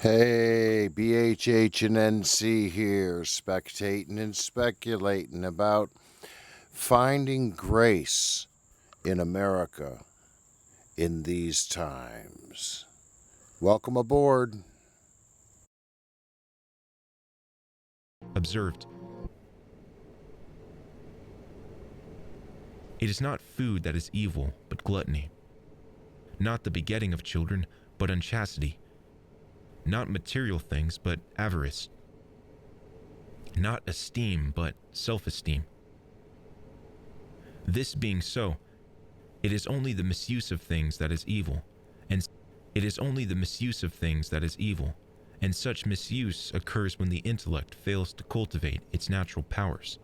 Hey, BHH and NC here, spectating and speculating about finding grace in America in these times. Welcome aboard. Observed. It is not food that is evil, but gluttony. Not the begetting of children, but unchastity. Not material things, but avarice. Not esteem, but self-esteem. This being so, it is only the misuse of things that is evil, and it is only the misuse of things that is evil, and such misuse occurs when the intellect fails to cultivate its natural powers.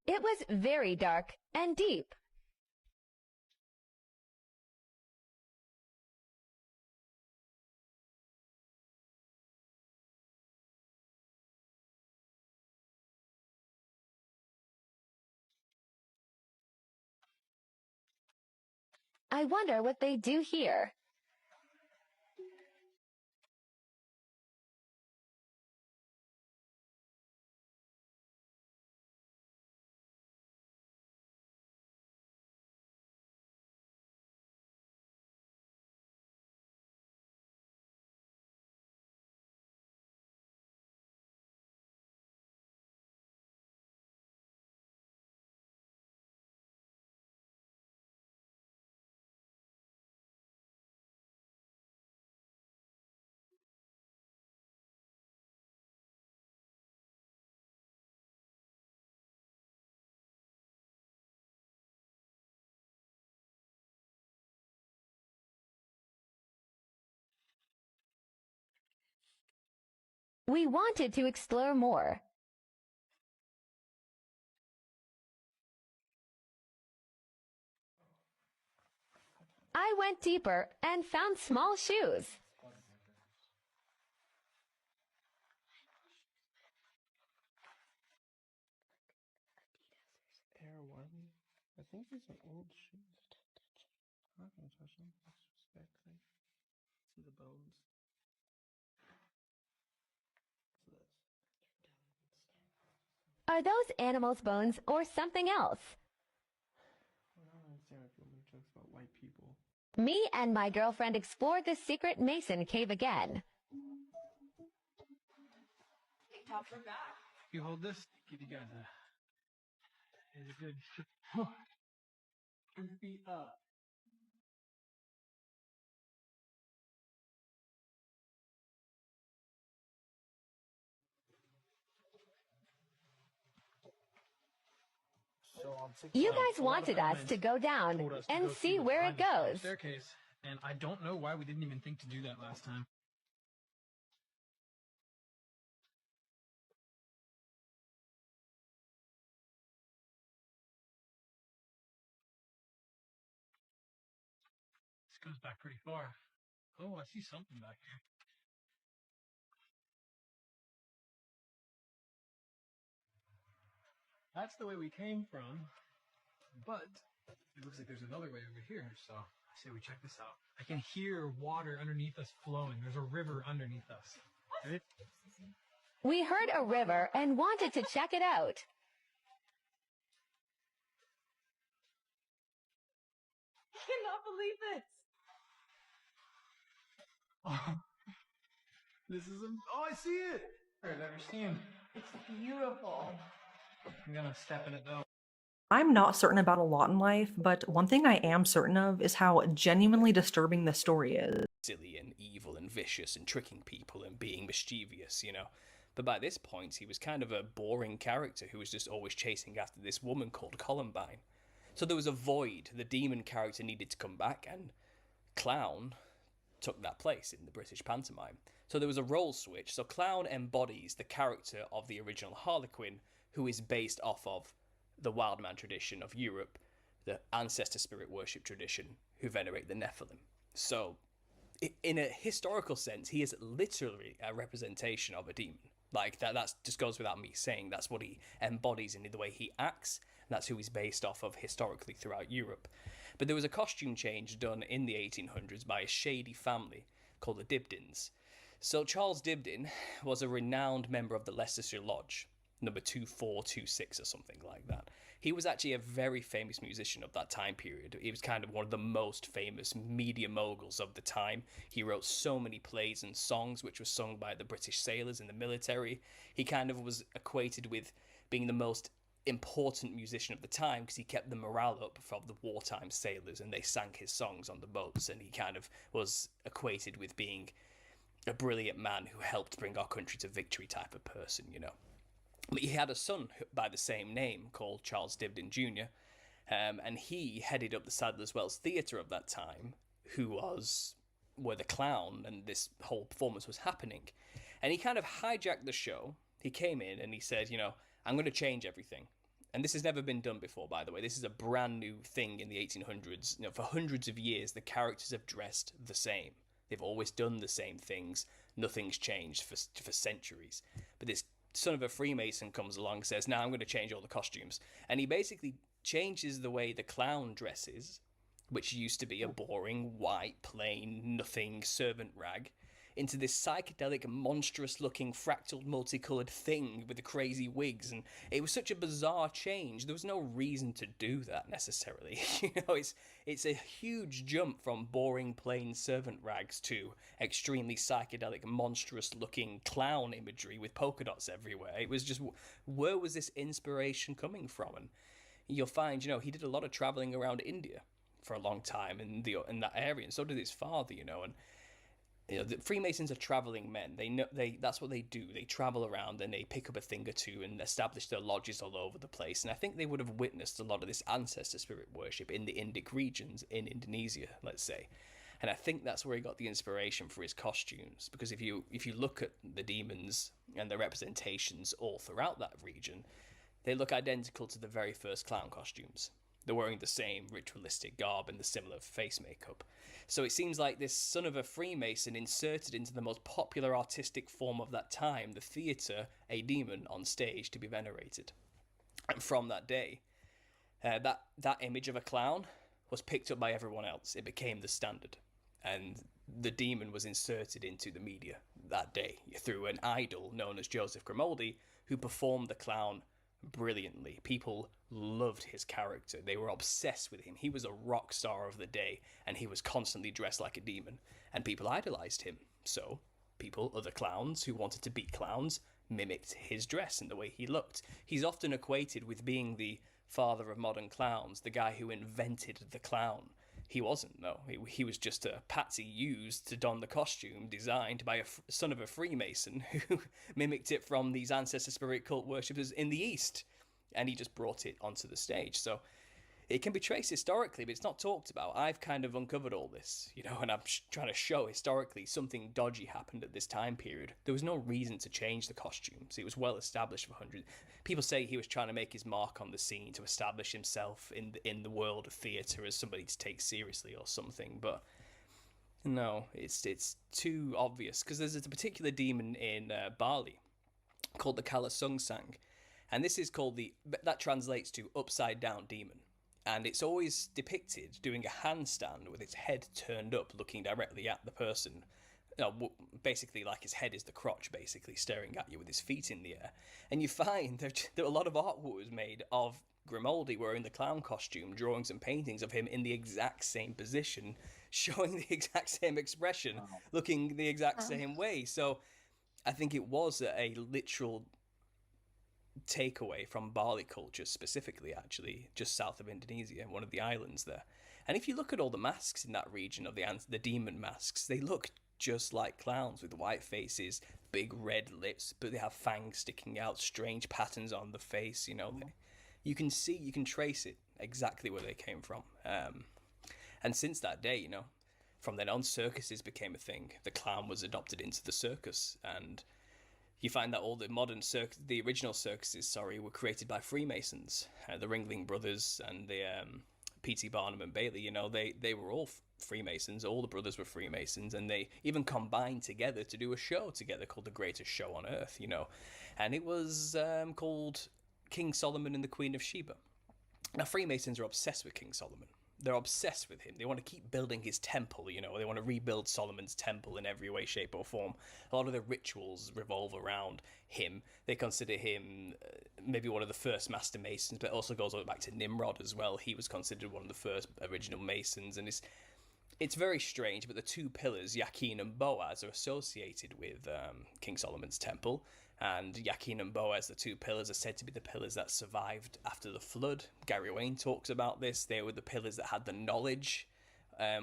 It was very dark and deep. I wonder what they do here. We wanted to explore more. I went deeper and found small shoes. Air one. I think these are old shoes. I'm not gonna touch them. Disrespectfully. See the bones. What's this? Are those animals' bones or something else? I don't understand why people make jokes about white people. Me and my girlfriend explored the secret mason cave again. If you hold this, give you guys a good 2 feet up. You guys wanted us to go down and see where it goes. Staircase, and I don't know why we didn't even think to do that last time. This goes back pretty far. Oh, I see something back here. That's the way we came from, but it looks like there's another way over here, so I say we check this out. I can hear water underneath us flowing. There's a river underneath us. Right? We heard a river and wanted to check it out. I cannot believe this. Oh, this is I see it! I've never seen. It's beautiful. I'm gonna step in it though. I'm not certain about a lot in life, but one thing I am certain of is how genuinely disturbing this story is. Silly and evil and vicious and tricking people and being mischievous, you know. But by this point, he was kind of a boring character who was just always chasing after this woman called Columbine. So there was a void. The demon character needed to come back, and Clown took that place in the British pantomime. So there was a role switch. So Clown embodies the character of the original Harlequin, who is based off of the Wildman tradition of Europe, the ancestor spirit worship tradition, who venerate the Nephilim. So, in a historical sense, he is literally a representation of a demon. Like, that just goes without me saying. That's what he embodies in the way he acts. And that's who he's based off of historically throughout Europe. But there was a costume change done in the 1800s by a shady family called the Dibdins. So Charles Dibdin was a renowned member of the Leicestershire Lodge, number 2426 or something like that. He was actually a very famous musician of that time period. He was kind of one of the most famous media moguls of the time. He wrote so many plays and songs which were sung by the British sailors in the military. He kind of was equated with being the most important musician of the time because he kept the morale up for the wartime sailors, and they sang his songs on the boats, and he kind of was equated with being a brilliant man who helped bring our country to victory type of person, you know. But he had a son by the same name called Charles Dibdin Jr., and he headed up the Sadler's Wells Theatre of that time, who was where the clown and this whole performance was happening. And he kind of hijacked the show. He came in and he said, you know, I'm going to change everything. And this has never been done before, by the way. This is a brand new thing in the 1800s. You know, for hundreds of years, the characters have dressed the same. They've always done the same things. Nothing's changed for centuries. But this son of a Freemason comes along and says, now I'm going to change all the costumes. And he basically changes the way the clown dresses, which used to be a boring, white, plain, nothing servant rag, into this psychedelic, monstrous-looking, fractal, multicolored thing with the crazy wigs. And it was such a bizarre change. There was no reason to do that necessarily. You know, it's a huge jump from boring, plain servant rags to extremely psychedelic, monstrous-looking clown imagery with polka dots everywhere. It was just, where was this inspiration coming from? And you'll find, you know, he did a lot of traveling around India for a long time in that area, and so did his father, you know. And you know, the Freemasons are traveling men. That's what they do. They travel around and they pick up a thing or two and establish their lodges all over the place. And I think they would have witnessed a lot of this ancestor spirit worship in the Indic regions in Indonesia, let's say. And I think that's where he got the inspiration for his costumes. Because if you look at the demons and the representations all throughout that region, they look identical to the very first clown costumes. They're wearing the same ritualistic garb and the similar face makeup. So it seems like this son of a Freemason inserted into the most popular artistic form of that time, the theatre, a demon on stage to be venerated. And from that day, that image of a clown was picked up by everyone else. It became the standard. And the demon was inserted into the media that day through an idol known as Joseph Grimaldi, who performed the clown brilliantly. People loved his character. They were obsessed with him. He was a rock star of the day, and he was constantly dressed like a demon, and people idolized him. So other clowns who wanted to be clowns mimicked his dress and the way he looked. He's often equated with being the father of modern clowns, the guy who invented the clown. He wasn't, though. He was just a patsy used to don the costume designed by a son of a Freemason who mimicked it from these ancestor spirit cult worshippers in the East. And he just brought it onto the stage. So it can be traced historically, but it's not talked about. I've kind of uncovered all this, you know, and I'm trying to show historically something dodgy happened at this time period. There was no reason to change the costumes. It was well established for hundreds. People say he was trying to make his mark on the scene to establish himself in the world of theatre as somebody to take seriously or something, but no, it's too obvious. Because there's a particular demon in Bali called the Kala Sungsang, and this is called that translates to upside down demon. And it's always depicted doing a handstand with its head turned up, looking directly at the person. Basically, like his head is the crotch, basically, staring at you with his feet in the air. And you find that a lot of artwork was made of Grimaldi wearing the clown costume, drawings and paintings of him in the exact same position, showing the exact same expression, looking the exact same way. So I think it was a literal takeaway from Bali culture specifically, actually, just south of Indonesia, one of the islands there. And if you look at all the masks in that region of the demon masks, they look just like clowns with white faces, big red lips, but they have fangs sticking out, strange patterns on the face, you know. You can trace it exactly where they came from. And since that day, you know, from then on, circuses became a thing. The clown was adopted into the circus, and you find that all the the original circuses, were created by Freemasons. The Ringling Brothers and the P.T. Barnum and Bailey, you know, they were all Freemasons. All the brothers were Freemasons, and they even combined together to do a show together called The Greatest Show on Earth, you know. And it was called King Solomon and the Queen of Sheba. Now, Freemasons are obsessed with King Solomon. They're obsessed with him. They want to keep building his temple, you know. They want to rebuild Solomon's temple in every way, shape, or form. A lot of the rituals revolve around him. They consider him maybe one of the first master masons, but it also goes all the way back to Nimrod as well. He was considered one of the first original masons, and it's very strange, but the two pillars, Yakin and Boaz, are associated with King Solomon's temple. And Yakin and Boaz, the two pillars, are said to be the pillars that survived after the flood. Gary Wayne talks about this. They were the pillars that had the knowledge,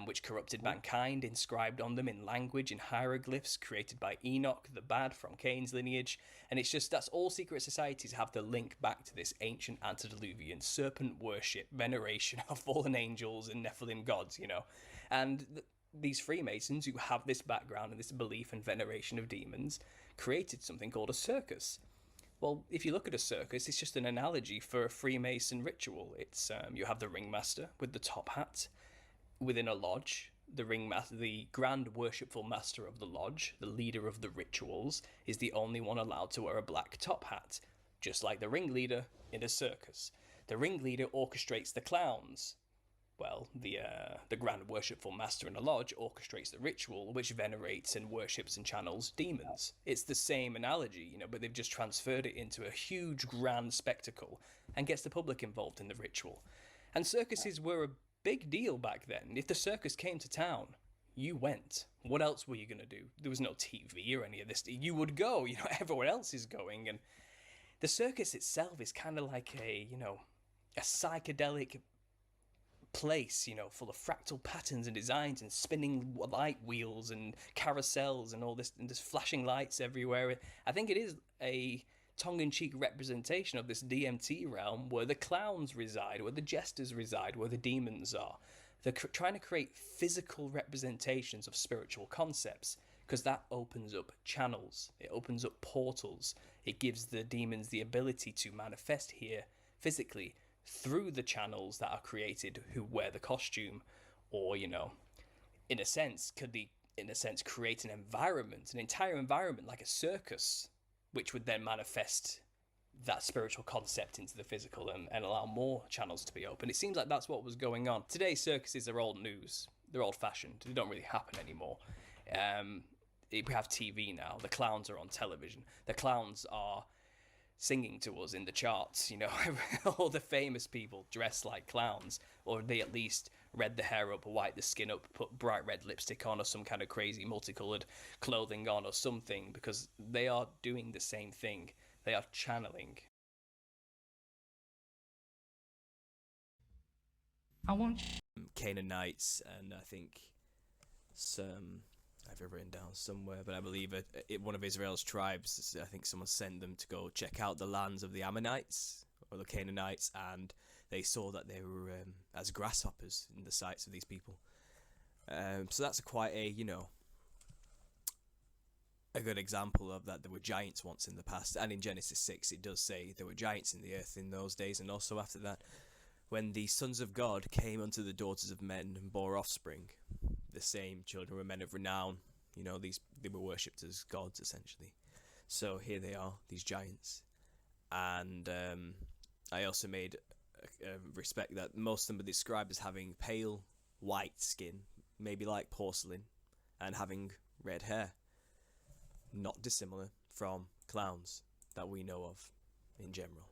which corrupted mankind, inscribed on them in language, in hieroglyphs, created by Enoch, the bad, from Cain's lineage. And it's just, that's all secret societies have to link back to this ancient antediluvian serpent worship, veneration of fallen angels and Nephilim gods, you know. And these Freemasons, who have this background and this belief and veneration of demons, created something called a circus. Well, if you look at a circus, it's just an analogy for a Freemason ritual. It's you have the ringmaster with the top hat within a lodge. The grand worshipful master of the lodge, the leader of the rituals, is the only one allowed to wear a black top hat, just like the ringleader in a circus. The ringleader orchestrates the clowns. Well, the grand worshipful master in a lodge orchestrates the ritual, which venerates and worships and channels demons. It's the same analogy, you know, but they've just transferred it into a huge grand spectacle and gets the public involved in the ritual. And circuses were a big deal back then. If the circus came to town, you went. What else were you going to do? There was no TV or any of this. You would go, you know, everyone else is going. And the circus itself is kind of like a psychedelic place, you know, full of fractal patterns and designs and spinning light wheels and carousels and all this, and just flashing lights everywhere. I think it is a tongue-in-cheek representation of this DMT realm where the clowns reside, where the jesters reside, where the demons are. They're trying to create physical representations of spiritual concepts, because that opens up channels, it opens up portals, it gives the demons the ability to manifest here physically through the channels that are created who wear the costume, or, you know, in a sense create an environment, an entire environment like a circus, which would then manifest that spiritual concept into the physical and allow more channels to be open. It seems like that's what was going on. Today's circuses are old news. They're old-fashioned. They don't really happen anymore. We have TV now. The clowns are on television. The clowns are singing to us in the charts, you know. All the famous people dress like clowns, or they at least red the hair up, white the skin up, put bright red lipstick on, or some kind of crazy multicolored clothing on, or something, because they are doing the same thing. They are channeling. I want Canaanites, and I think I've written down somewhere, but I believe one of Israel's tribes, I think someone sent them to go check out the lands of the Ammonites or the Canaanites, and they saw that they were as grasshoppers in the sights of these people. So that's quite a, you know, a good example of that. There were giants once in the past, and in Genesis 6 it does say there were giants in the earth in those days, and also after that, when the sons of God came unto the daughters of men and bore offspring, the same children were men of renown. You know, they were worshipped as gods, essentially. So here they are, these giants. And I also made respect that most of them are described as having pale white skin, maybe like porcelain, and having red hair. Not dissimilar from clowns that we know of in general.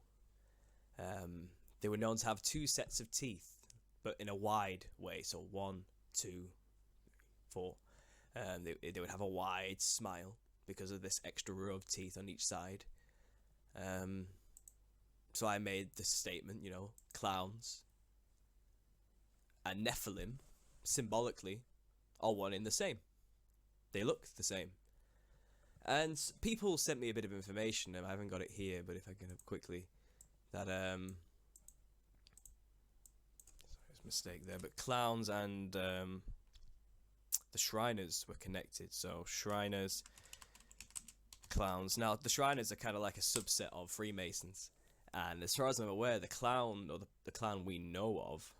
They were known to have 2 sets of teeth, but in a wide way, so 1, 2, 4. They would have a wide smile because of this extra row of teeth on each side. So I made this statement, you know, clowns and Nephilim, symbolically, are one in the same. They look the same. And people sent me a bit of information, and I haven't got it here, but if I can quickly, that sorry, there's a mistake there, but clowns and the Shriners were connected. So Shriners, clowns. Now the Shriners are kind of like a subset of Freemasons, and as far as I'm aware, the clown, or the clown we know of,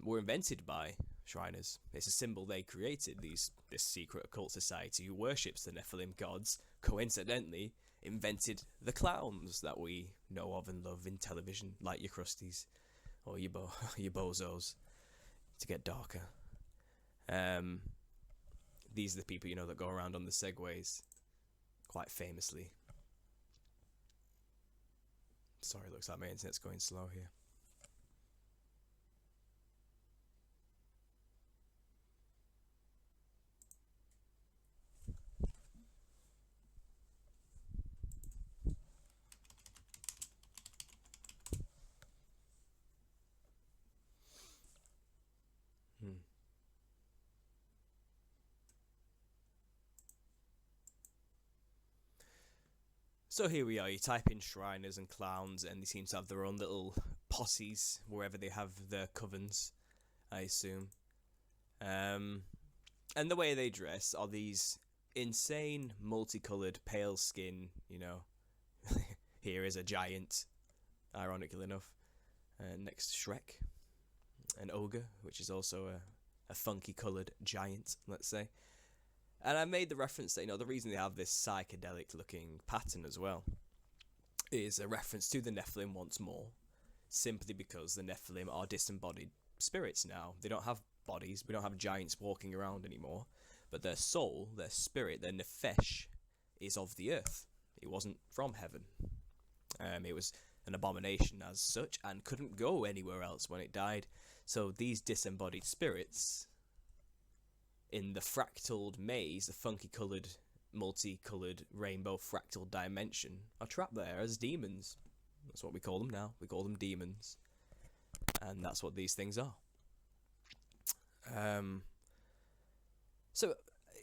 were invented by Shriners. It's a symbol they created. This secret occult society who worships the Nephilim gods, coincidentally, invented the clowns that we know of and love in television, like your Krusties, or you you bozos, to get darker. These are the people, you know, that go around on the segways, quite famously. Sorry, looks like my internet's going slow here. So here we are, you type in Shriners and clowns, and they seem to have their own little posses wherever they have their covens, I assume. And the way they dress are these insane, multicoloured, pale skin, you know. Here is a giant, ironically enough, next to Shrek, an ogre, which is also a funky coloured giant, let's say. And I made the reference that, you know, the reason they have this psychedelic looking pattern as well is a reference to the Nephilim once more, simply because the Nephilim are disembodied spirits now. They don't have bodies, we don't have giants walking around anymore, but their soul, their spirit, their nefesh is of the earth. It wasn't from heaven. It was an abomination as such and couldn't go anywhere else when it died. So these disembodied spirits, in the fractaled maze, the funky coloured, multicoloured, rainbow fractal dimension, are trapped there as demons. That's what we call them now. We call them demons. And that's what these things are. So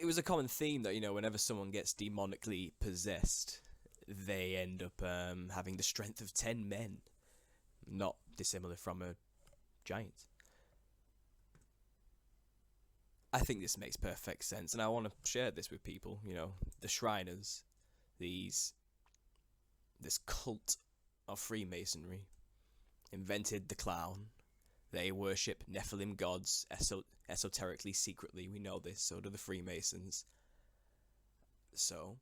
it was a common theme that, you know, whenever someone gets demonically possessed, they end up having the strength of 10 men. Not dissimilar from a giant. I think this makes perfect sense, and I want to share this with people, you know, the Shriners, this cult of Freemasonry, invented the clown. They worship Nephilim gods esoterically, secretly, we know this, so do the Freemasons. So,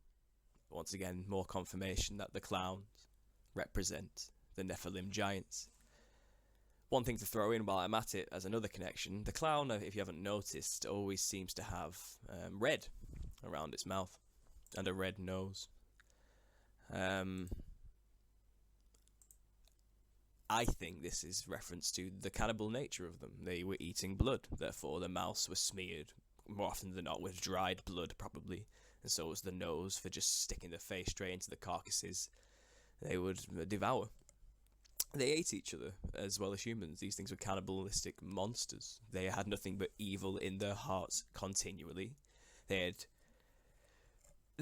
once again, more confirmation that the clowns represent the Nephilim giants. One thing to throw in while I'm at it as another connection, the clown, if you haven't noticed, always seems to have red around its mouth and a red nose. I think this is reference to the cannibal nature of them. They were eating blood, therefore their mouths were smeared, more often than not, with dried blood probably, and so was the nose for just sticking their face straight into the carcasses they would devour. They ate each other as well as humans. These things were cannibalistic monsters. They had nothing but evil in their hearts continually. They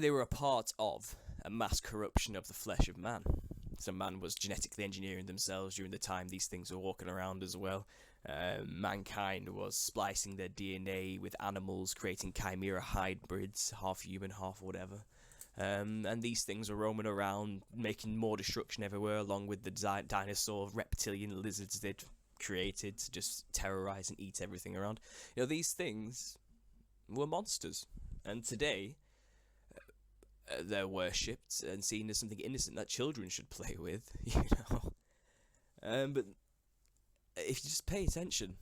were a part of a mass corruption of the flesh of man. So man was genetically engineering themselves during the time these things were walking around as well. Mankind was splicing their DNA with animals, creating chimera hybrids, half human, half whatever. And these things were roaming around, making more destruction everywhere, along with the dinosaur reptilian lizards they'd created to just terrorize and eat everything around. You know, these things were monsters. And today, they're worshipped and seen as something innocent that children should play with, you know. But if you just pay attention,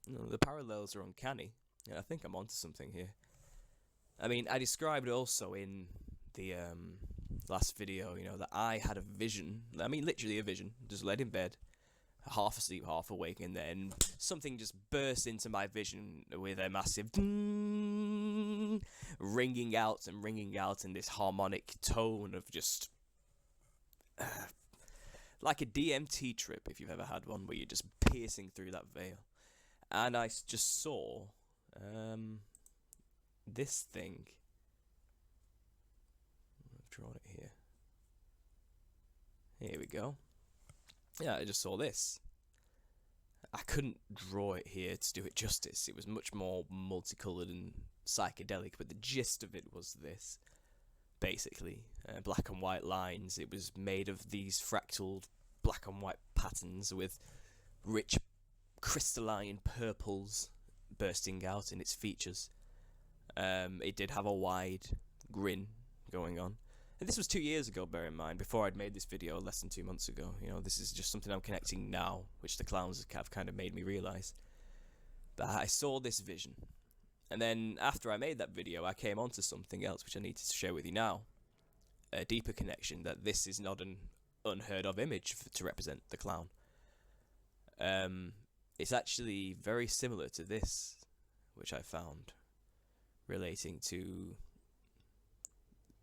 you know, the parallels are uncanny. And I think I'm onto something here. I mean, I described also in the last video, you know, that I had a vision. I mean, literally a vision. Just laid in bed, half asleep, half awake, and then something just burst into my vision with a massive ding, ringing out in this harmonic tone of just like a DMT trip, if you've ever had one, where you're just piercing through that veil. And I just saw this thing. I've drawn it here. Here we go. Yeah, I just saw this. I couldn't draw it here to do it justice. It was much more multicolored and psychedelic, but the gist of it was this. Basically, black and white lines. It was made of these fractal black and white patterns with rich crystalline purples bursting out in its features. It did have a wide grin going on, And this was 2 years ago, bear in mind, before I'd made this video less than 2 months ago. You know, this is just something I'm connecting now, which the clowns have kind of made me realise. But I saw this vision. And then after I made that video, I came onto something else, which I need to share with you now. A deeper connection, that this is not an unheard of image to represent the clown. It's actually very similar to this, which I found, relating to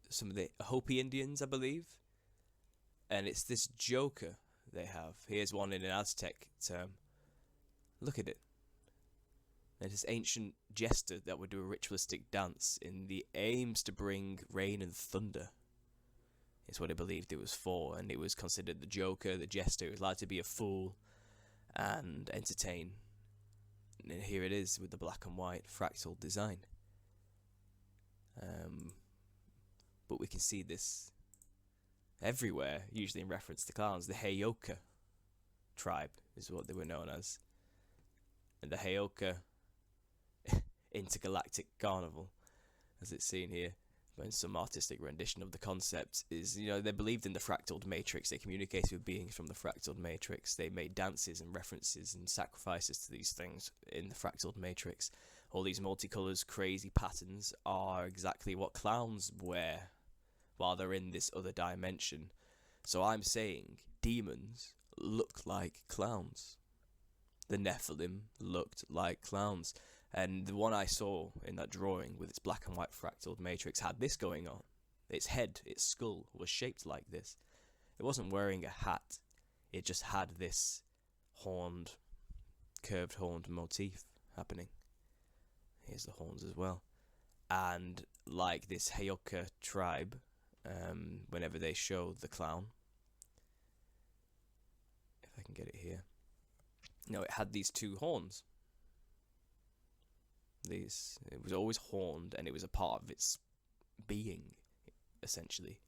some of the Hopi Indians, I believe. And it's this joker they have. Here's one in an Aztec term. Look at it. There's this ancient jester that would do a ritualistic dance in the aims to bring rain and thunder. It's what I believed it was for, and it was considered the joker, the jester, who was allowed to be a fool and entertain. And here it is with the black and white fractal design. But we can see this everywhere, usually in reference to clowns. The Heyoka tribe is what they were known as. And the Heyoka Intergalactic Carnival, as it's seen here, and some artistic rendition of the concept, is, you know, they believed in the fractal matrix. They communicated with beings from the fractal matrix. They made dances and references and sacrifices to these things in the fractal matrix. All these multicolours, crazy patterns are exactly what clowns wear while they're in this other dimension. So I'm saying demons look like clowns. The Nephilim looked like clowns. And the one I saw in that drawing with its black and white fractal matrix had this going on. Its head, its skull, was shaped like this. It wasn't wearing a hat. It just had this curved horned motif happening. Here's the horns as well. And like this Heyoka tribe, whenever they show the clown, if I can get it here, no, it had these two horns. It was always horned, and it was a part of its being, essentially.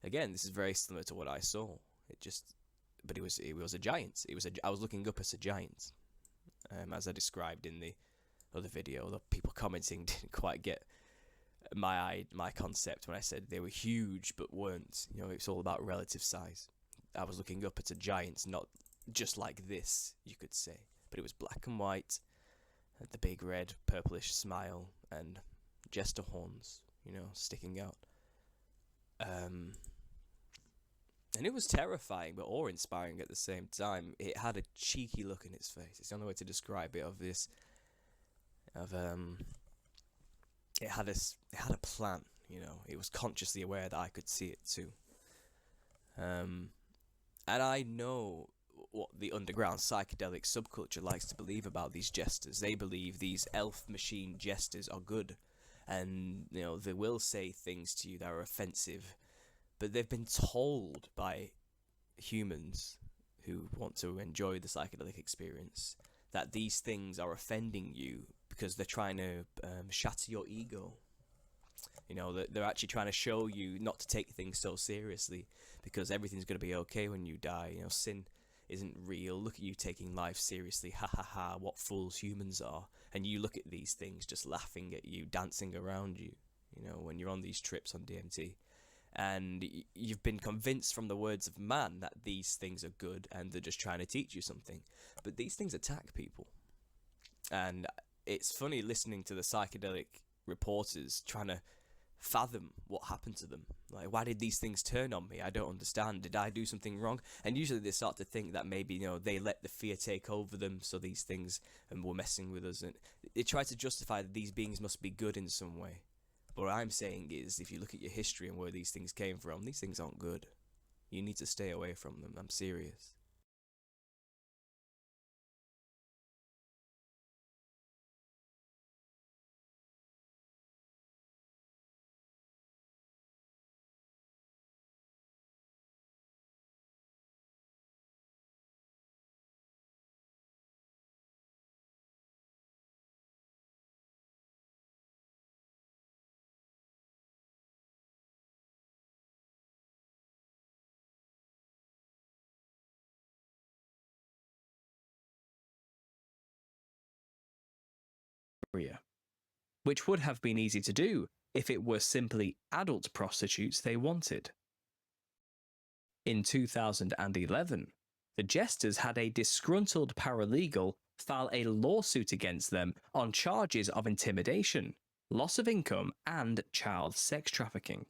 Again, this is very similar to what I saw. But it was a giant. I was looking up as a giant, as I described in the other video. The people commenting didn't quite get my concept when I said they were huge but weren't. You know, it's all about relative size. I was looking up at a giant, not just like this, you could say, but it was black and white. The big red purplish smile and jester horns, you know, sticking out. And it was terrifying but awe-inspiring at the same time. It had a cheeky look in its face. It's the only way to describe it. It had a plan, you know. It was consciously aware that I could see it too. And I know what the underground psychedelic subculture likes to believe about these jesters. They believe these elf machine jesters are good, and, you know, they will say things to you that are offensive, but they've been told by humans who want to enjoy the psychedelic experience that these things are offending you because they're trying to shatter your ego. You know, they're actually trying to show you not to take things so seriously, because everything's going to be okay when you die. You know, sin isn't real. Look at you taking life seriously. Ha ha ha, what fools humans are. And you look at these things just laughing at you, dancing around you, you know, when you're on these trips on DMT. And you've been convinced from the words of man that these things are good and they're just trying to teach you something. But these things attack people. And it's funny listening to the psychedelic reporters trying to fathom what happened to them. Like, why did these things turn on me? I don't understand. Did I do something wrong? And usually they start to think that maybe, you know, they let the fear take over them, so these things were messing with us. And they try to justify that these beings must be good in some way. But what I'm saying is, if you look at your history and where these things came from, these things aren't good. You need to stay away from them. I'm serious. Which would have been easy to do if it were simply adult prostitutes they wanted. In 2011, the Jesters had a disgruntled paralegal file a lawsuit against them on charges of intimidation, loss of income, and child sex trafficking.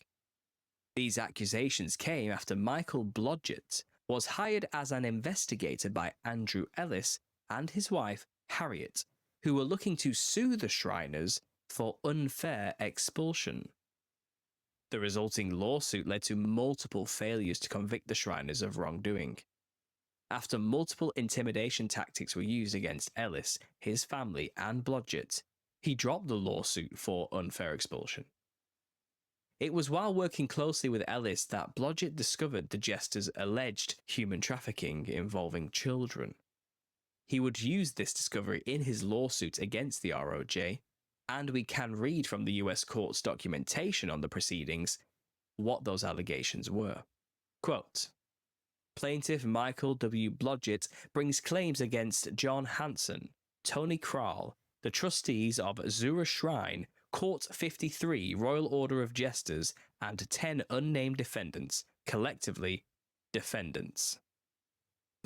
These accusations came after Michael Blodgett was hired as an investigator by Andrew Ellis and his wife, Harriet, who were looking to sue the Shriners for unfair expulsion. The resulting lawsuit led to multiple failures to convict the Shriners of wrongdoing. After multiple intimidation tactics were used against Ellis, his family, and Blodgett, he dropped the lawsuit for unfair expulsion. It was while working closely with Ellis that Blodgett discovered the Jesters' alleged human trafficking involving children. He would use this discovery in his lawsuit against the ROJ, and we can read from the US court's documentation on the proceedings what those allegations were. Quote, Plaintiff Michael W. Blodgett brings claims against John Hanson, Tony Kral, the trustees of Zura Shrine, Court 53, Royal Order of Jesters, and 10 unnamed defendants, collectively defendants.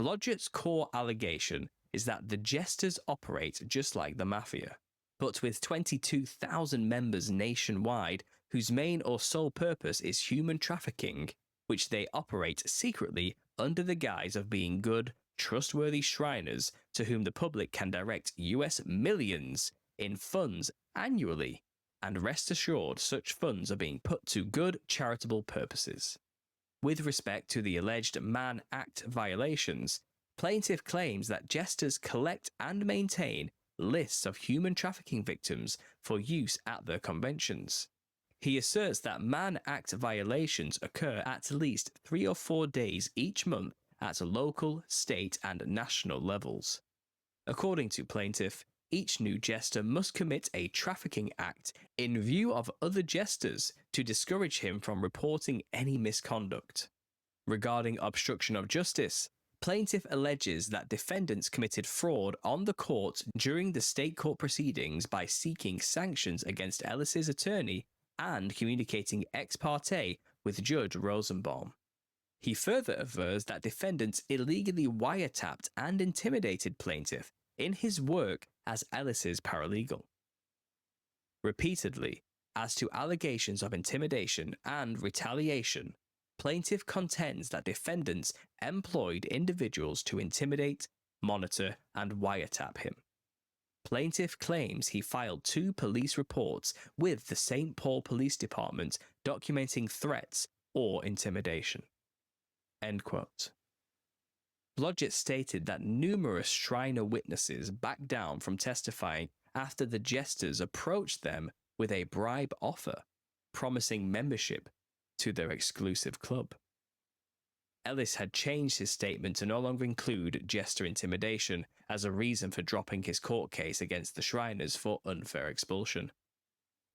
Blodgett's core allegation is that the Jesters operate just like the Mafia, but with 22,000 members nationwide whose main or sole purpose is human trafficking, which they operate secretly under the guise of being good, trustworthy Shriners to whom the public can direct US millions in funds annually, and rest assured such funds are being put to good charitable purposes. With respect to the alleged Mann Act violations, plaintiff claims that Jesters collect and maintain lists of human trafficking victims for use at their conventions. He asserts that Mann Act violations occur at least 3 or 4 days each month at local, state, and national levels. According to plaintiff, each new jester must commit a trafficking act in view of other jesters to discourage him from reporting any misconduct. Regarding obstruction of justice, plaintiff alleges that defendants committed fraud on the court during the state court proceedings by seeking sanctions against Ellis's attorney and communicating ex parte with Judge Rosenbaum. He further avers that defendants illegally wiretapped and intimidated plaintiff in his work as Ellis's paralegal. Repeatedly, as to allegations of intimidation and retaliation, plaintiff contends that defendants employed individuals to intimidate, monitor, and wiretap him. Plaintiff claims he filed 2 police reports with the St. Paul Police Department documenting threats or intimidation. End quote. Blodgett stated that numerous Shriner witnesses backed down from testifying after the jesters approached them with a bribe offer, promising membership to their exclusive club. Ellis had changed his statement to no longer include jester intimidation as a reason for dropping his court case against the Shriners for unfair expulsion.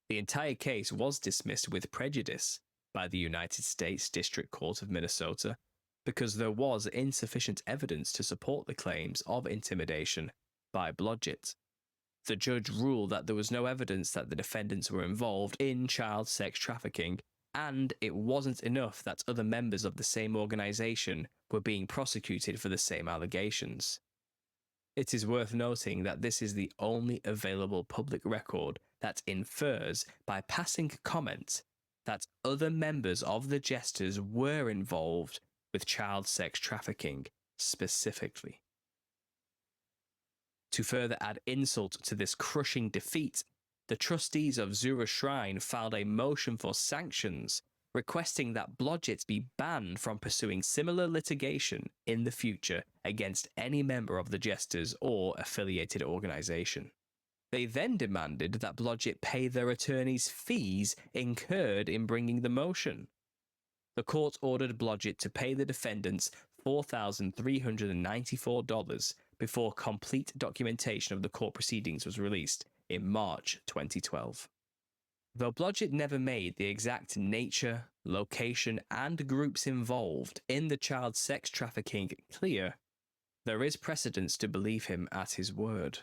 The entire case was dismissed with prejudice by the United States District Court of Minnesota because there was insufficient evidence to support the claims of intimidation by Blodgett. The judge ruled that there was no evidence that the defendants were involved in child sex trafficking, and it wasn't enough that other members of the same organization were being prosecuted for the same allegations. It is worth noting that this is the only available public record that infers by passing comment that other members of the jesters were involved with child sex trafficking specifically. To further add insult to this crushing defeat, the trustees of Zura Shrine filed a motion for sanctions, requesting that Blodgett be banned from pursuing similar litigation in the future against any member of the Jesters or affiliated organization. They then demanded that Blodgett pay their attorneys' fees incurred in bringing the motion. The court ordered Blodgett to pay the defendants $4,394 before complete documentation of the court proceedings was released in March 2012. Though Blodgett never made the exact nature, location, and groups involved in the child sex trafficking clear, there is precedence to believe him at his word.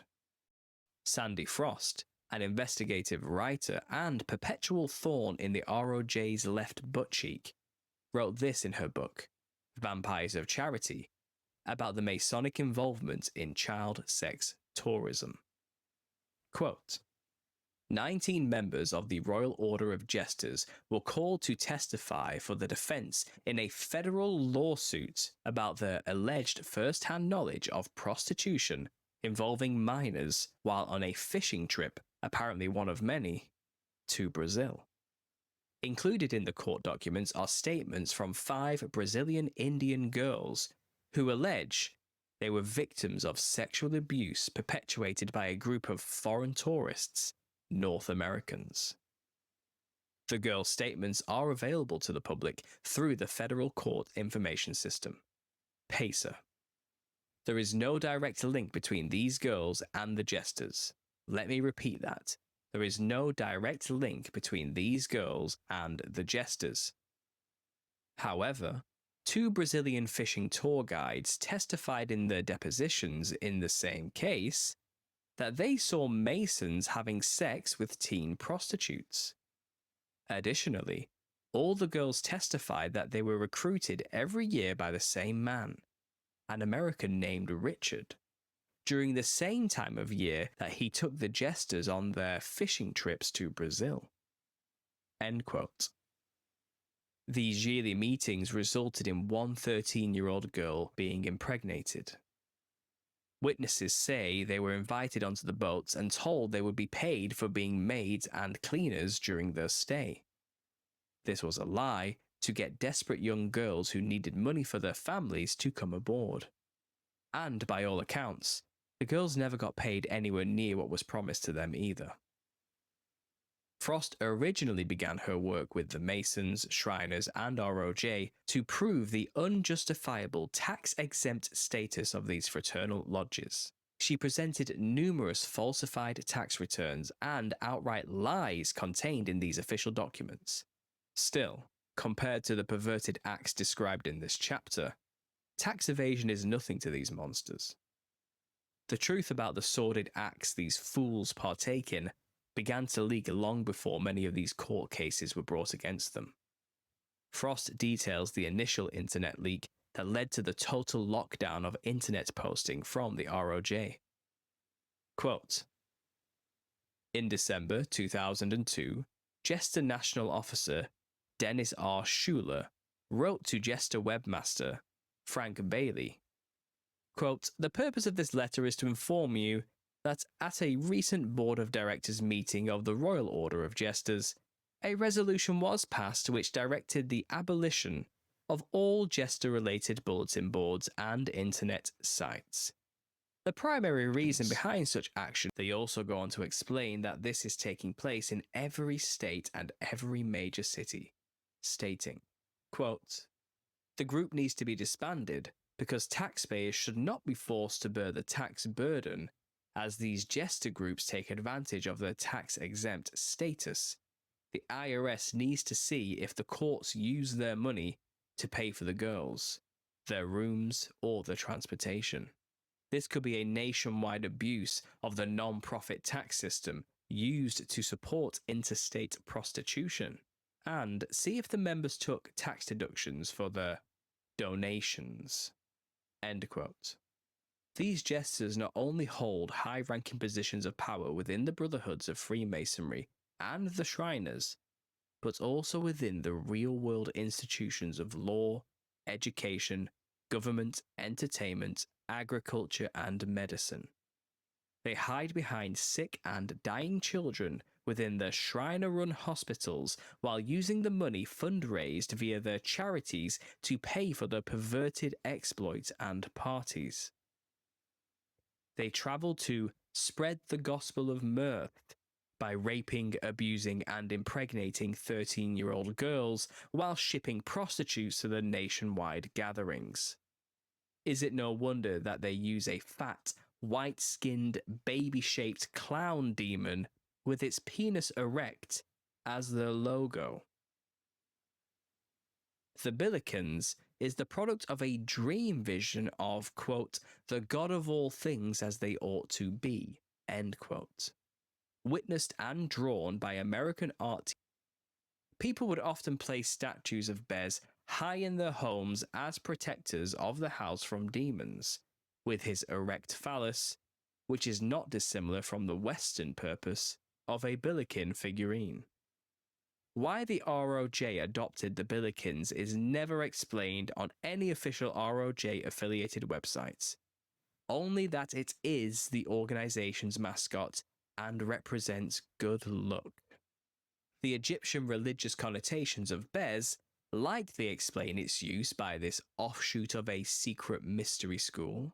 Sandy Frost, an investigative writer and perpetual thorn in the ROJ's left butt cheek, wrote this in her book, Vampires of Charity, about the Masonic involvement in child sex tourism. Quote, 19 members of the Royal Order of Jesters were called to testify for the defense in a federal lawsuit about their alleged first-hand knowledge of prostitution involving minors while on a fishing trip, apparently one of many, to Brazil. Included in the court documents are statements from 5 Brazilian Indian girls who allege they were victims of sexual abuse perpetuated by a group of foreign tourists, North Americans. The girls' statements are available to the public through the Federal Court Information System, PACER. There is no direct link between these girls and the jesters. Let me repeat that. There is no direct link between these girls and the jesters. However, 2 Brazilian fishing tour guides testified in their depositions in the same case that they saw Masons having sex with teen prostitutes. Additionally, all the girls testified that they were recruited every year by the same man, an American named Richard, during the same time of year that he took the jesters on their fishing trips to Brazil. End quote. These yearly meetings resulted in one 13-year-old girl being impregnated. Witnesses say they were invited onto the boats and told they would be paid for being maids and cleaners during their stay. This was a lie to get desperate young girls who needed money for their families to come aboard. And by all accounts, the girls never got paid anywhere near what was promised to them either. Frost originally began her work with the Masons, Shriners, and ROJ to prove the unjustifiable tax-exempt status of these fraternal lodges. She presented numerous falsified tax returns and outright lies contained in these official documents. Still, compared to the perverted acts described in this chapter, tax evasion is nothing to these monsters. The truth about the sordid acts these fools partake in began to leak long before many of these court cases were brought against them. Frost details the initial internet leak that led to the total lockdown of internet posting from the ROJ. Quote, in December 2002, Jester National Officer Dennis R. Schuler wrote to Jester webmaster Frank Bailey, quote, the purpose of this letter is to inform you that at a recent Board of Directors meeting of the Royal Order of Jesters, a resolution was passed which directed the abolition of all jester-related bulletin boards and internet sites. The primary reason behind such action, they also go on to explain that this is taking place in every state and every major city, stating, quote, the group needs to be disbanded because taxpayers should not be forced to bear the tax burden as these jester groups take advantage of their tax-exempt status. The IRS needs to see if the courts use their money to pay for the girls, their rooms, or their transportation. This could be a nationwide abuse of the non-profit tax system used to support interstate prostitution, and see if the members took tax deductions for their donations. End quote. These jesters not only hold high-ranking positions of power within the Brotherhoods of Freemasonry and the Shriners, but also within the real-world institutions of law, education, government, entertainment, agriculture, and medicine. They hide behind sick and dying children within their Shriner-run hospitals while using the money fundraised via their charities to pay for their perverted exploits and parties. They travel to spread the gospel of mirth by raping, abusing, and impregnating 13-year-old girls while shipping prostitutes to their nationwide gatherings. Is it no wonder that they use a fat, white-skinned, baby-shaped clown demon with its penis erect as their logo? The Billikens is the product of a dream vision of, quote, the God of all things as they ought to be, end quote. witnessed and drawn by American art. People would often place statues of bears high in their homes as protectors of the house from demons, with his erect phallus, which is not dissimilar from the Western purpose of a Billiken figurine. Why the ROJ adopted the Billikens is never explained on any official ROJ-affiliated websites, only that it is the organization's mascot and represents good luck. The Egyptian religious connotations of bears likely explain its use by this offshoot of a secret mystery school.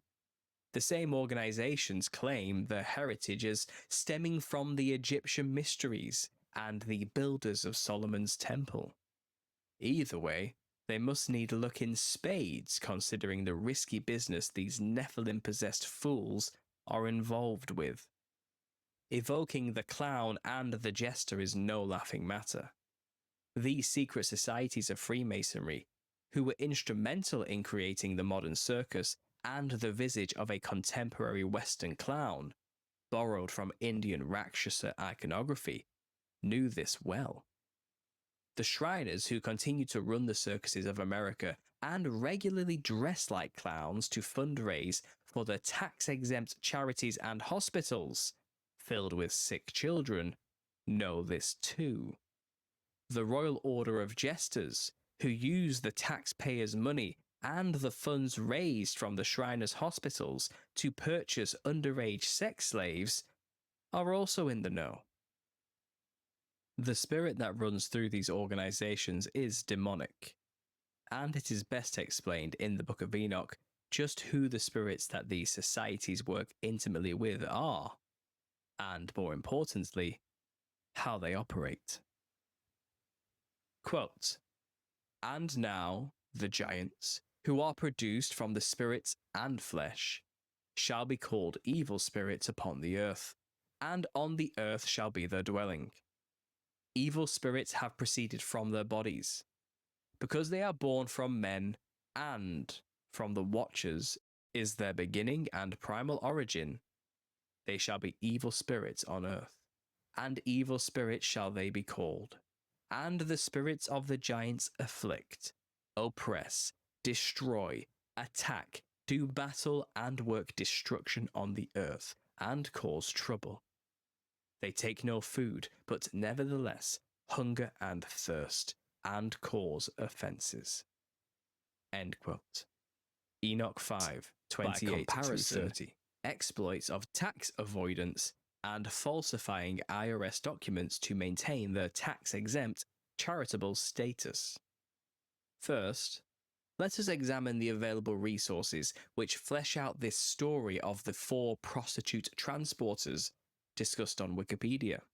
The same organizations claim their heritage as stemming from the Egyptian mysteries and the builders of Solomon's temple. Either way, they must need luck in spades considering the risky business these Nephilim-possessed fools are involved with. Evoking the clown and the jester is no laughing matter. These secret societies of Freemasonry, who were instrumental in creating the modern circus and the visage of a contemporary Western clown, borrowed from Indian Rakshasa iconography, knew this well. The Shriners who continue to run the circuses of America and regularly dress like clowns to fundraise for the tax-exempt charities and hospitals filled with sick children know this too. The Royal Order of Jesters, who use the taxpayers' money and the funds raised from the Shriners' hospitals to purchase underage sex slaves, are also in the know. The spirit that runs through these organizations is demonic, and it is best explained in the Book of Enoch just who the spirits that these societies work intimately with are, and more importantly, how they operate. Quote, "And now the giants, who are produced from the spirits and flesh, shall be called evil spirits upon the earth, and on the earth shall be their dwelling. Evil spirits have proceeded from their bodies, because they are born from men, and from the Watchers is their beginning and primal origin. They shall be evil spirits on earth, and evil spirits shall they be called. And the spirits of the giants afflict, oppress, destroy, attack, do battle, and work destruction on the earth, and cause trouble. They take no food, but nevertheless hunger and thirst, and cause offences." End quote. Enoch 5, 28-30. Exploits of tax avoidance and falsifying IRS documents to maintain their tax-exempt charitable status. First, let us examine the available resources which flesh out this story of the 4 prostitute transporters discussed on Wikipedia.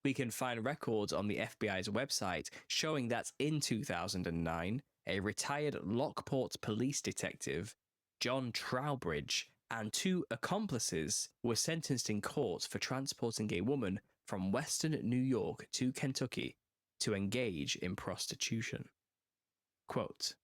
We can find records on the FBI's website showing that in 2009, a retired Lockport police detective, John Trowbridge, and 2 accomplices were sentenced in court for transporting a woman from Western New York to Kentucky to engage in prostitution. Quote,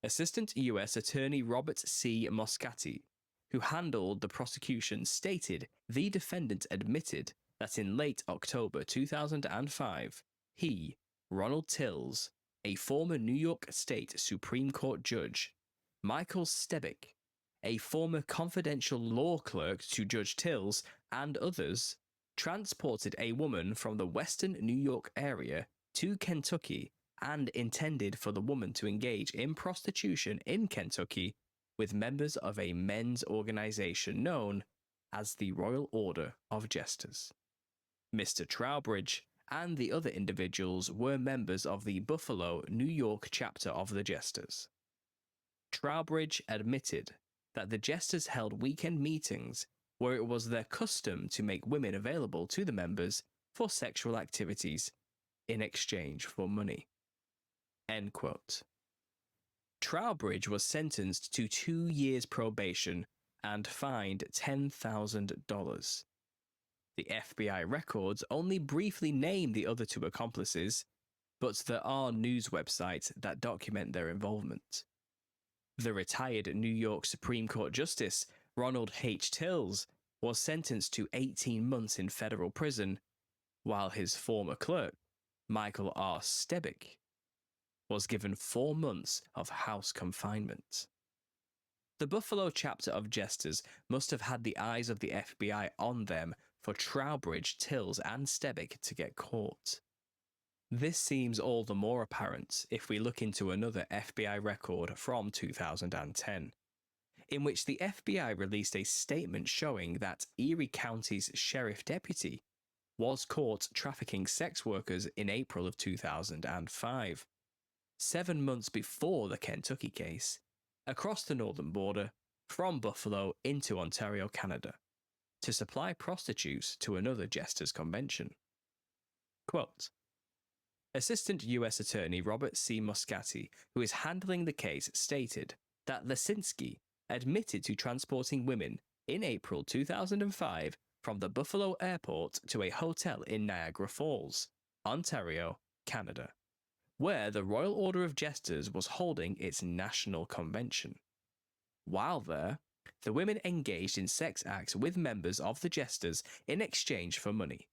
Assistant U.S. Attorney Robert C. Moscati, who handled the prosecution, stated the defendant admitted that in late October 2005, he, Ronald Tills, a former New York State Supreme Court judge, Michael Stebick, a former confidential law clerk to Judge Tills, and others, transported a woman from the Western New York area to Kentucky and intended for the woman to engage in prostitution in Kentucky with members of a men's organization known as the Royal Order of Jesters. Mr. Trowbridge and the other individuals were members of the Buffalo, New York chapter of the Jesters. Trowbridge admitted that the Jesters held weekend meetings where it was their custom to make women available to the members for sexual activities in exchange for money. End quote. Trowbridge was sentenced to 2 years probation and fined $10,000. The FBI records only briefly name the other 2 accomplices, but there are news websites that document their involvement. The retired New York Supreme Court Justice Ronald H. Tills was sentenced to 18 months in federal prison, while his former clerk, Michael R. Stebick, was given 4 months of house confinement. The Buffalo chapter of Jesters must have had the eyes of the FBI on them for Trowbridge, Tills, and Stebick to get caught. This seems all the more apparent if we look into another FBI record from 2010, in which the FBI released a statement showing that Erie County's sheriff deputy was caught trafficking sex workers in April of 2005, 7 months before the Kentucky case, across the northern border from Buffalo into Ontario, Canada, to supply prostitutes to another Jesters convention. Quote, Assistant U.S. Attorney Robert C. Moscati, who is handling the case, stated that Lesinski admitted to transporting women in April 2005 from the Buffalo airport to a hotel in Niagara Falls, Ontario, Canada, where the Royal Order of Jesters was holding its national convention. While there, the women engaged in sex acts with members of the Jesters in exchange for money.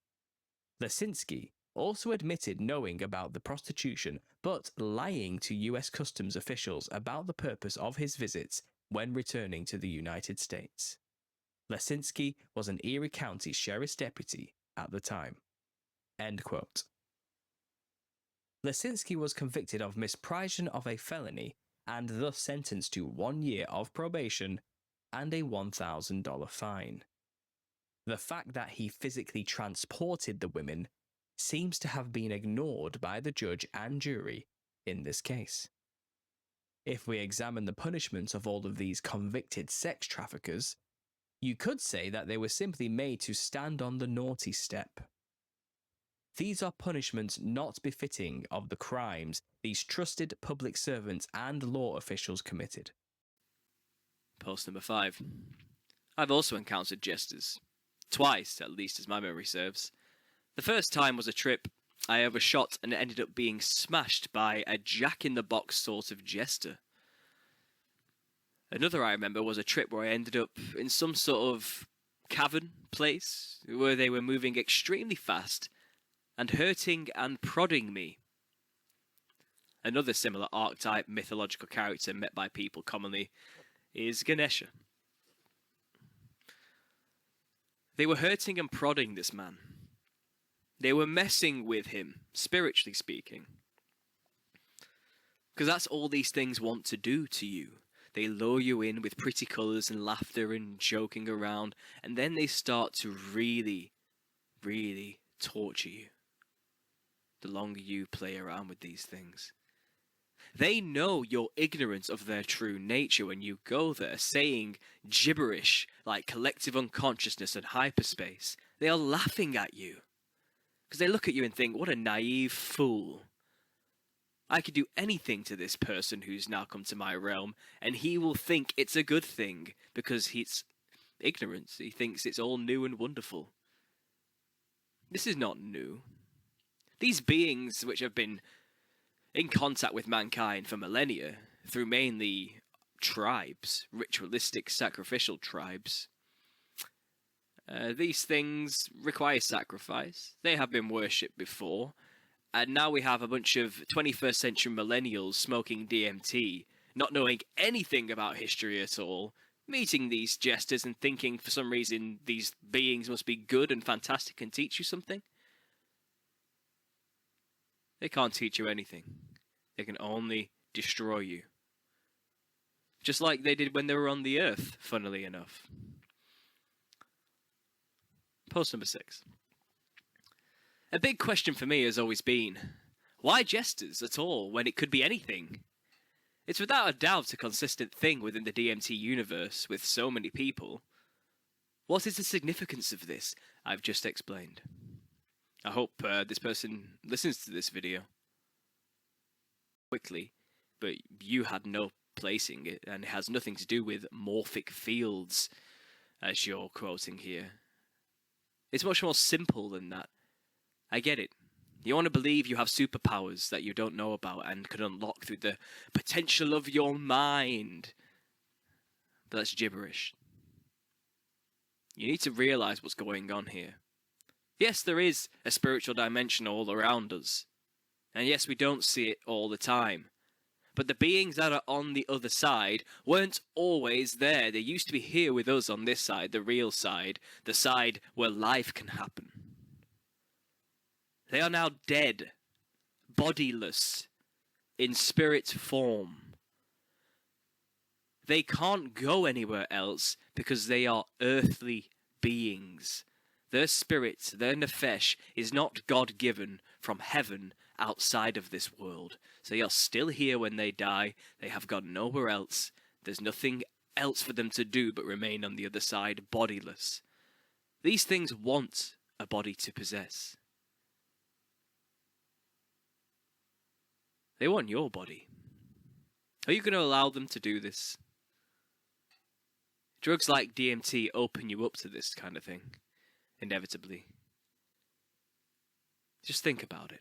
Lesinski also admitted knowing about the prostitution, but lying to U.S. Customs officials about the purpose of his visits when returning to the United States. Lesinski was an Erie County Sheriff's deputy at the time. End quote. Lesinski was convicted of misprision of a felony and thus sentenced to 1 year of probation and a $1,000 fine. The fact that he physically transported the women seems to have been ignored by the judge and jury in this case. If we examine the punishment of all of these convicted sex traffickers, you could say that they were simply made to stand on the naughty step. These are punishments not befitting of the crimes these trusted public servants and law officials committed. Post number 5. I've also encountered jesters. Twice, at least as my memory serves. The first time was a trip I overshot and ended up being smashed by a jack-in-the-box sort of jester. Another I remember was a trip where I ended up in some sort of cavern place where they were moving extremely fast and hurting and prodding me. Another similar archetype mythological character met by people commonly is Ganesha. They were hurting and prodding this man. They were messing with him, spiritually speaking. Because that's all these things want to do to you. They lure you in with pretty colours and laughter and joking around, and then they start to really, really torture you. The longer you play around with these things. They know you're ignorant of their true nature when you go there, saying gibberish like collective unconsciousness and hyperspace. They are laughing at you. Because they look at you and think, what a naive fool. I could do anything to this person who's now come to my realm, and he will think it's a good thing, because he's ignorant. He thinks it's all new and wonderful. This is not new. These beings, which have been in contact with mankind for millennia, through mainly tribes, ritualistic sacrificial tribes, these things require sacrifice. They have been worshipped before. And now we have a bunch of 21st century millennials smoking DMT, not knowing anything about history at all, meeting these jesters and thinking for some reason these beings must be good and fantastic and teach you something. They can't teach you anything. They can only destroy you. Just like they did when they were on the earth, funnily enough. Post number 6. A big question for me has always been, why jesters at all when it could be anything? It's without a doubt a consistent thing within the DMT universe with so many people. What is the significance of this I've just explained? I hope this person listens to this video quickly, but you had no place in it, and it has nothing to do with morphic fields, as you're quoting here. It's much more simple than that. I get it. You want to believe you have superpowers that you don't know about and can unlock through the potential of your mind. But that's gibberish. You need to realize what's going on here. Yes, there is a spiritual dimension all around us. And yes, we don't see it all the time. But the beings that are on the other side weren't always there. They used to be here with us on this side, the real side, the side where life can happen. They are now dead, bodiless, in spirit form. They can't go anywhere else because they are earthly beings. Their spirit, their nefesh, is not God-given from heaven outside of this world. So they are still here when they die. They have gone nowhere else. There's nothing else for them to do but remain on the other side, bodiless. These things want a body to possess. They want your body. Are you going to allow them to do this? Drugs like DMT open you up to this kind of thing, inevitably. Just think about it.